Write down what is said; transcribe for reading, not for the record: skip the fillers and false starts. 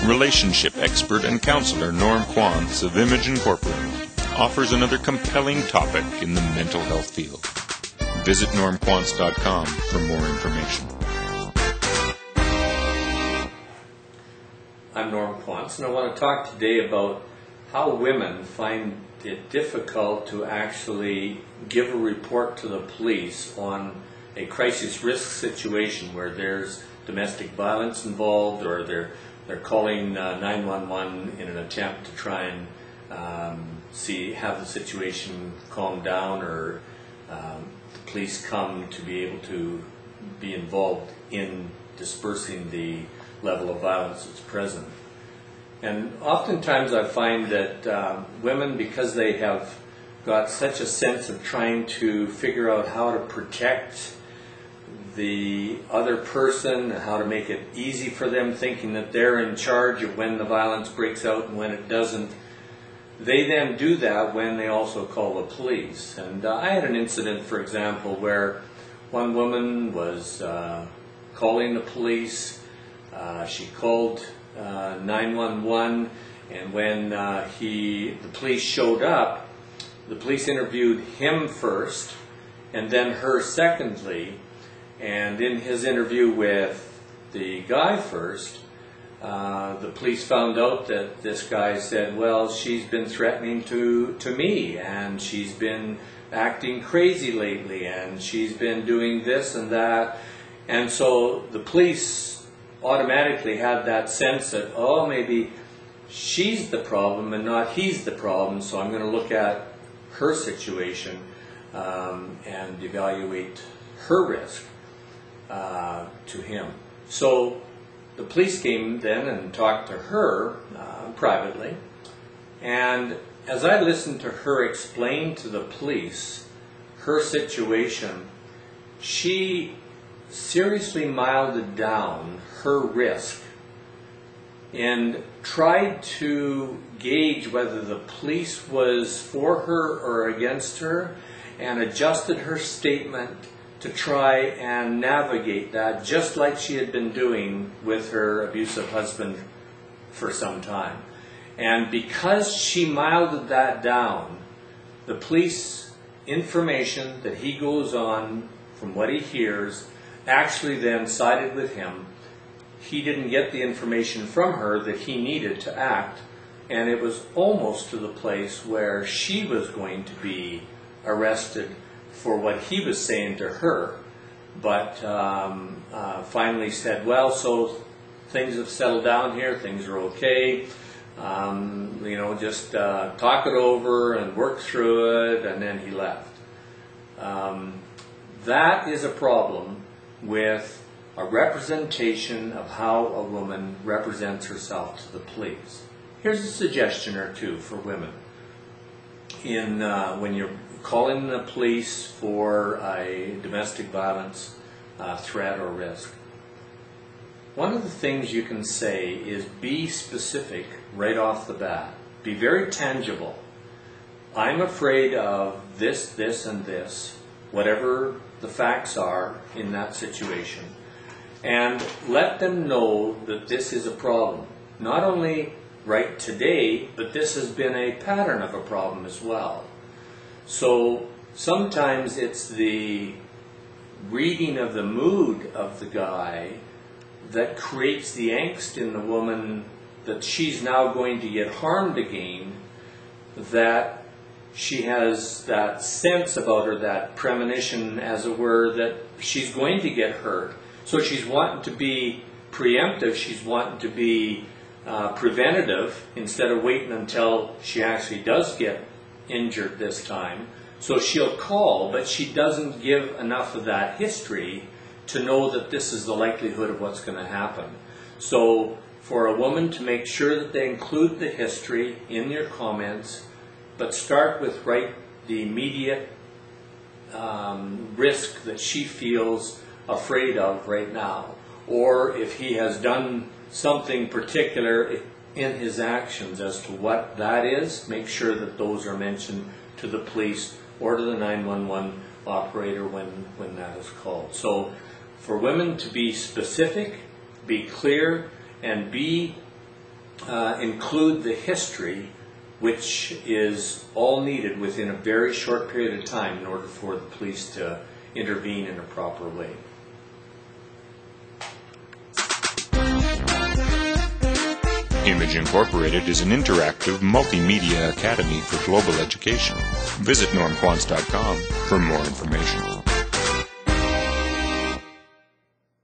Relationship expert and counselor Norm Quantz of Image Incorporated offers another compelling topic in the mental health field. Visit normquantz.com for more information. I'm Norm Quantz, and I want to talk today about how women find it difficult to actually give a report to the police on a crisis risk situation where there's domestic violence involved, or they're calling 911 in an attempt to try and have the situation calm down, or the police come to be able to be involved in dispersing the level of violence that's present. And oftentimes I find that women, because they have got such a sense of trying to figure out how to protect the other person and how to make it easy for them, thinking that they're in charge of when the violence breaks out and when it doesn't, they then do that when they also call the police. And I had an incident, for example, where one woman was calling the police. She called 911, and when the police showed up, the police interviewed him first and then her secondly. And in his interview with the guy first, the police found out that this guy said, well, she's been threatening to me, and she's been acting crazy lately, and she's been doing this and that. And so the police automatically had that sense that, oh, maybe she's the problem and not he's the problem, so I'm going to look at her situation and evaluate her risk to him. So the police came then and talked to her privately, and as I listened to her explain to the police her situation, she seriously milded down her risk and tried to gauge whether the police was for her or against her, and adjusted her statement to try and navigate that, just like she had been doing with her abusive husband for some time. And because she milded that down, the police information that he goes on from what he hears actually then sided with him. He didn't get the information from her that he needed to act, and it was almost to the place where she was going to be arrested for what he was saying to her, but finally said, well, so things have settled down here, things are okay, just talk it over and work through it, and then he left. That is a problem with a representation of how a woman represents herself to the police. Here's a suggestion or two for women. When you're calling the police for a domestic violence threat or risk, one of the things you can say is be specific right off the bat. Be very tangible. I'm afraid of this, this, and this, whatever the facts are in that situation. And let them know that this is a problem. Not only right today, but this has been a pattern of a problem as well. So sometimes it's the reading of the mood of the guy that creates the angst in the woman that she's now going to get harmed again, that she has that sense about her, that premonition, as it were, that she's going to get hurt. So she's wanting to be preemptive, she's wanting to be preventative, instead of waiting until she actually does get injured this time. So she'll call, but she doesn't give enough of that history to know that this is the likelihood of what's going to happen. So for a woman to make sure that they include the history in your comments, but start with the immediate risk that she feels afraid of right now, or if he has done something particular in his actions as to what that is, make sure that those are mentioned to the police or to the 911 operator when that is called. So for women to be specific, be clear, and be include the history, which is all needed within a very short period of time in order for the police to intervene in a proper way. Image Incorporated is an interactive multimedia academy for global education. Visit normquants.com for more information.